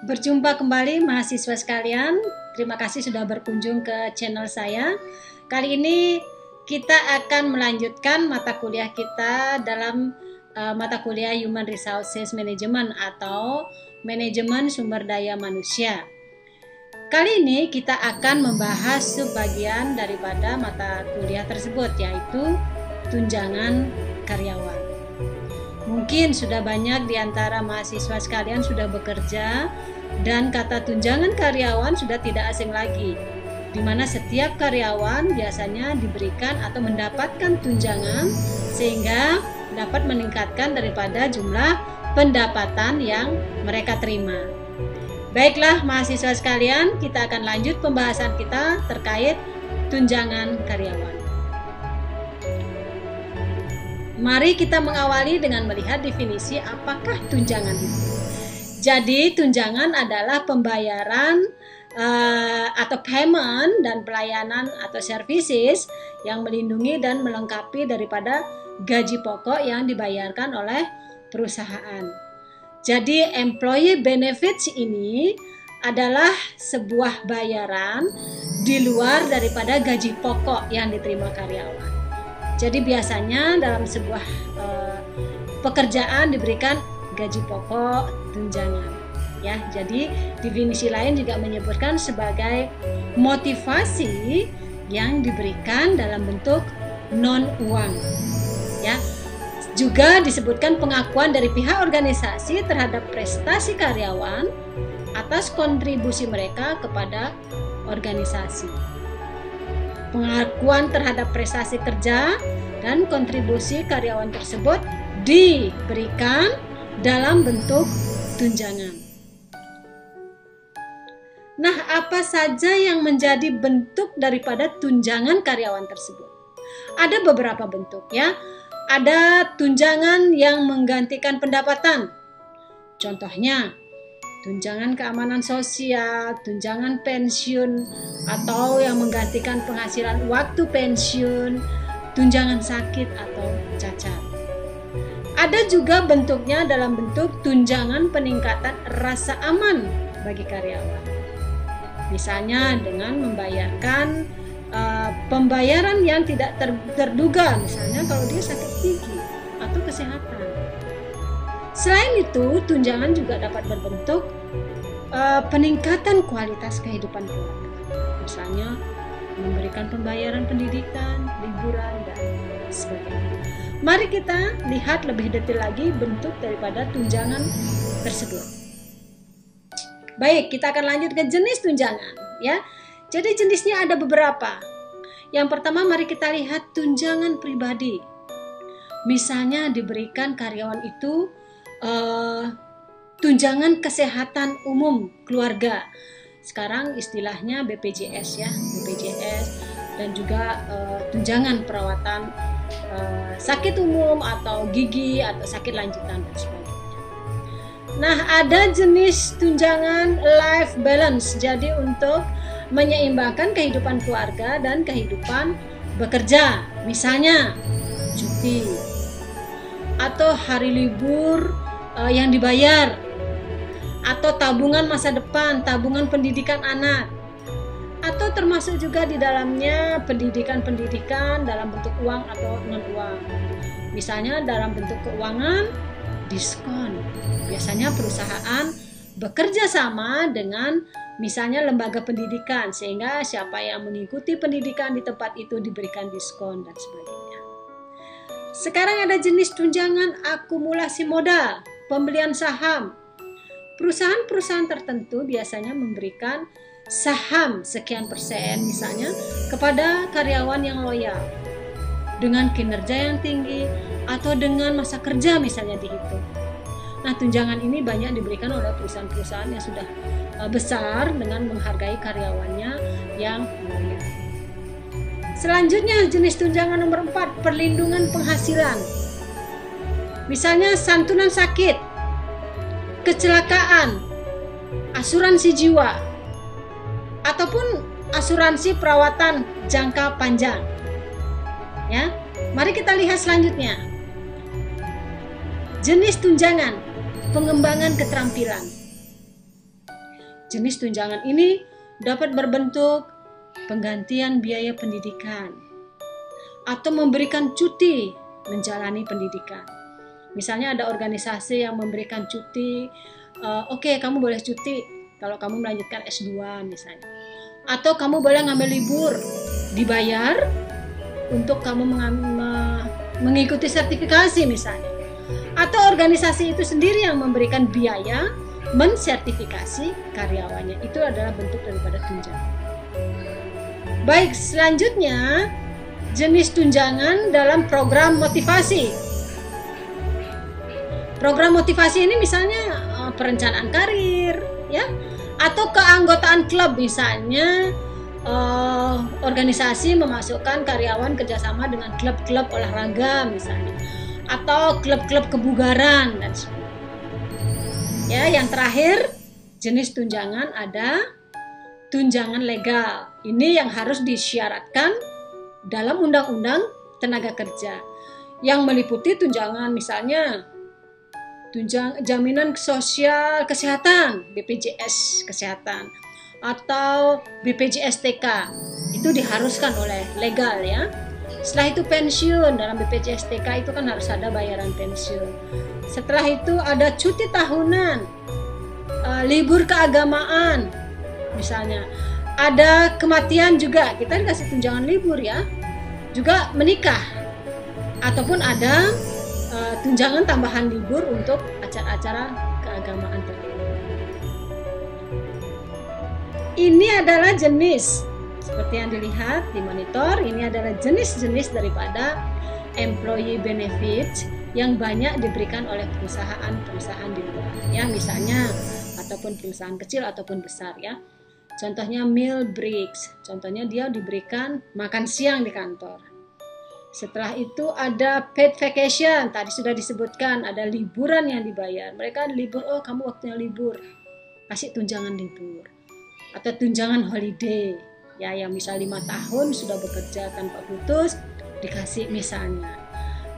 Berjumpa kembali mahasiswa sekalian. Terima kasih sudah berkunjung ke channel saya. Kali ini kita akan melanjutkan mata kuliah kita dalam mata kuliah Human Resources Management atau Manajemen Sumber Daya Manusia. Kali ini kita akan membahas subbagian daripada mata kuliah tersebut, yaitu tunjangan karyawan. Mungkin sudah banyak di antara mahasiswa sekalian sudah bekerja dan kata tunjangan karyawan sudah tidak asing lagi, di mana setiap karyawan biasanya diberikan atau mendapatkan tunjangan sehingga dapat meningkatkan daripada jumlah pendapatan yang mereka terima. Baiklah mahasiswa sekalian, kita akan lanjut pembahasan kita terkait tunjangan karyawan. Mari kita mengawali dengan melihat definisi apakah tunjangan itu. Jadi tunjangan adalah pembayaran atau payment dan pelayanan atau services yang melindungi dan melengkapi daripada gaji pokok yang dibayarkan oleh perusahaan. Jadi employee benefits ini adalah sebuah bayaran di luar daripada gaji pokok yang diterima karyawan. Jadi biasanya dalam sebuah pekerjaan diberikan gaji pokok, tunjangan. Ya, jadi definisi lain juga menyebutkan sebagai motivasi yang diberikan dalam bentuk non uang. Ya, juga disebutkan pengakuan dari pihak organisasi terhadap prestasi karyawan atas kontribusi mereka kepada organisasi. Pengakuan terhadap prestasi kerja dan kontribusi karyawan tersebut diberikan dalam bentuk tunjangan. Nah, apa saja yang menjadi bentuk daripada tunjangan karyawan tersebut? Ada beberapa bentuk ya. Ada tunjangan yang menggantikan pendapatan. Contohnya, tunjangan keamanan sosial, tunjangan pensiun, atau yang menggantikan penghasilan waktu pensiun, tunjangan sakit atau cacat. Ada juga bentuknya dalam bentuk tunjangan peningkatan rasa aman bagi karyawan. Misalnya dengan membayarkan pembayaran yang tidak terduga, misalnya kalau dia sakit gigi atau kesehatan. Selain itu, tunjangan juga dapat berbentuk peningkatan kualitas kehidupan keluarga. Misalnya memberikan pembayaran pendidikan, liburan, dan sebagainya. Mari kita lihat lebih detail lagi bentuk daripada tunjangan tersebut. Baik, kita akan lanjut ke jenis tunjangan ya. Jadi jenisnya ada beberapa. Yang pertama mari kita lihat tunjangan pribadi. Misalnya diberikan karyawan itu tunjangan kesehatan umum keluarga. Sekarang istilahnya BPJS ya, BPJS, dan juga tunjangan perawatan sakit umum atau gigi atau sakit lanjutan dan sebagainya. Nah, ada jenis tunjangan life balance. Jadi untuk menyeimbangkan kehidupan keluarga dan kehidupan bekerja. Misalnya cuti atau hari libur yang dibayar, atau tabungan masa depan, tabungan pendidikan anak, atau termasuk juga di dalamnya pendidikan dalam bentuk uang atau non uang. Misalnya dalam bentuk keuangan, diskon. Biasanya perusahaan bekerja sama dengan misalnya lembaga pendidikan sehingga siapa yang mengikuti pendidikan di tempat itu diberikan diskon dan sebagainya. Sekarang ada jenis tunjangan akumulasi modal, pembelian saham. Perusahaan-perusahaan tertentu biasanya memberikan saham sekian persen misalnya kepada karyawan yang loyal dengan kinerja yang tinggi atau dengan masa kerja misalnya dihitung. Nah, tunjangan ini banyak diberikan oleh perusahaan-perusahaan yang sudah besar dengan menghargai karyawannya yang loyal. Selanjutnya jenis tunjangan nomor 4, perlindungan penghasilan. Misalnya santunan sakit, kecelakaan, asuransi jiwa, ataupun asuransi perawatan jangka panjang. Ya, mari kita lihat selanjutnya. Jenis tunjangan pengembangan keterampilan. Jenis tunjangan ini dapat berbentuk penggantian biaya pendidikan atau memberikan cuti menjalani pendidikan. Misalnya ada organisasi yang memberikan cuti, oke, kamu boleh cuti kalau kamu melanjutkan S2 misalnya. Atau kamu boleh ngambil libur, dibayar untuk kamu mengikuti sertifikasi misalnya. Atau organisasi itu sendiri yang memberikan biaya mensertifikasi karyawannya. Itu adalah bentuk daripada tunjangan. Baik, selanjutnya jenis tunjangan dalam program motivasi. Program motivasi ini misalnya perencanaan karir, ya, atau keanggotaan klub misalnya. Organisasi memasukkan karyawan kerjasama dengan klub-klub olahraga misalnya, atau klub-klub kebugaran dan sebagainya. Ya, yang terakhir jenis tunjangan ada tunjangan legal. Ini yang harus disyaratkan dalam Undang-Undang Tenaga Kerja, yang meliputi tunjangan misalnya jaminan sosial kesehatan, BPJS kesehatan, atau BPJS TK. Itu diharuskan oleh legal, ya. Setelah itu pensiun, dalam BPJS TK itu kan harus ada bayaran pensiun. Setelah itu ada cuti tahunan, libur keagamaan misalnya, ada kematian juga, kita dikasih tunjangan libur, ya. Juga menikah, ataupun ada tunjangan tambahan libur untuk acara-acara keagamaan tertentu. Ini adalah jenis, seperti yang dilihat di monitor, ini adalah jenis-jenis daripada employee benefit yang banyak diberikan oleh perusahaan-perusahaan di luar, ya, misalnya ataupun perusahaan kecil ataupun besar, ya. Contohnya meal breaks, contohnya dia diberikan makan siang di kantor. Setelah itu ada paid vacation, tadi sudah disebutkan, ada liburan yang dibayar. Mereka libur, oh kamu waktunya libur, kasih tunjangan libur. Atau tunjangan holiday, ya, yang misal 5 tahun sudah bekerja tanpa putus, dikasih misalnya.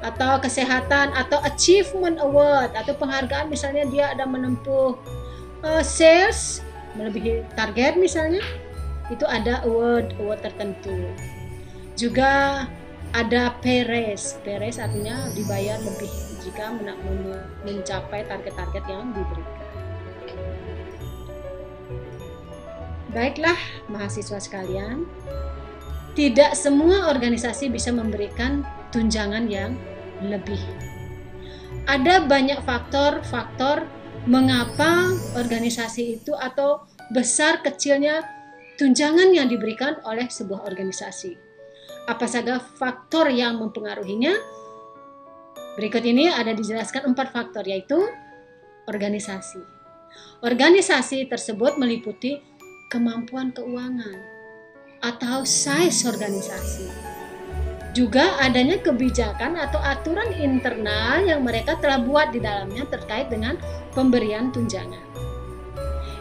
Atau kesehatan, atau achievement award, atau penghargaan, misalnya dia ada menempuh sales melebihi target misalnya, itu ada award tertentu. Juga ada pay raise artinya dibayar lebih jika mencapai target-target yang diberikan. Baiklah mahasiswa sekalian, tidak semua organisasi bisa memberikan tunjangan yang lebih. Ada banyak faktor-faktor mengapa organisasi itu atau besar kecilnya tunjangan yang diberikan oleh sebuah organisasi. Apa saja faktor yang mempengaruhinya? Berikut ini ada dijelaskan 4 faktor, yaitu organisasi. Organisasi tersebut meliputi kemampuan keuangan atau size organisasi. Juga adanya kebijakan atau aturan internal yang mereka telah buat di dalamnya terkait dengan pemberian tunjangan.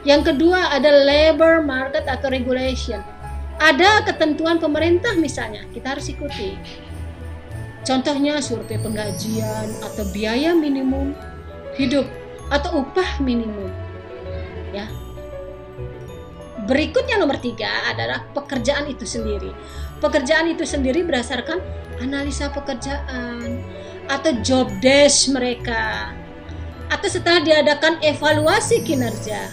Yang kedua ada labor market atau regulation. Ada ketentuan pemerintah misalnya, kita harus ikuti. Contohnya survei penggajian atau biaya minimum hidup atau upah minimum. Ya. Berikutnya nomor 3 adalah pekerjaan itu sendiri. Pekerjaan itu sendiri berdasarkan analisa pekerjaan atau job desk mereka, atau setelah diadakan evaluasi kinerja,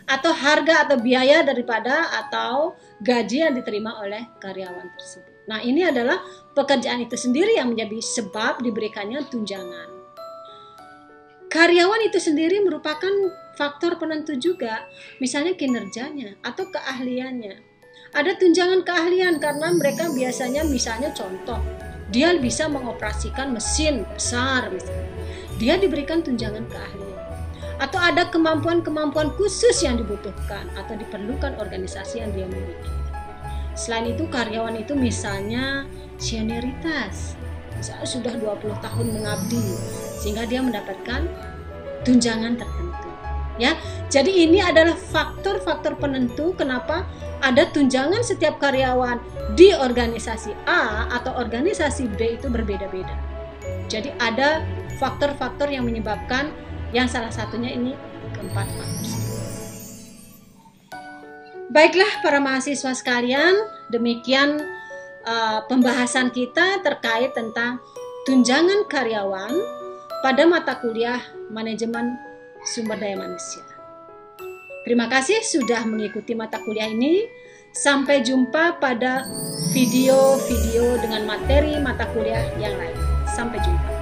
atau harga atau biaya daripada atau gaji yang diterima oleh karyawan tersebut. Nah, ini adalah pekerjaan itu sendiri yang menjadi sebab diberikannya tunjangan. Karyawan itu sendiri merupakan faktor penentu juga, misalnya kinerjanya atau keahliannya. Ada tunjangan keahlian karena mereka biasanya, misalnya contoh, dia bisa mengoperasikan mesin besar misalnya. Dia diberikan tunjangan keahlian. Atau ada kemampuan-kemampuan khusus yang dibutuhkan atau diperlukan organisasi yang dia miliki. Selain itu karyawan itu misalnya senioritas, misalnya sudah 20 tahun mengabdi, sehingga dia mendapatkan tunjangan tertentu. Ya, jadi ini adalah faktor-faktor penentu kenapa ada tunjangan setiap karyawan di organisasi A atau organisasi B itu berbeda-beda. Jadi ada faktor-faktor yang menyebabkan, yang salah satunya ini keempat faktor. Baiklah para mahasiswa sekalian, demikian pembahasan kita terkait tentang tunjangan karyawan pada mata kuliah Manajemen Sumber Daya Manusia. Terima kasih sudah mengikuti mata kuliah ini. Sampai jumpa pada video-video dengan materi mata kuliah yang lain. Sampai jumpa.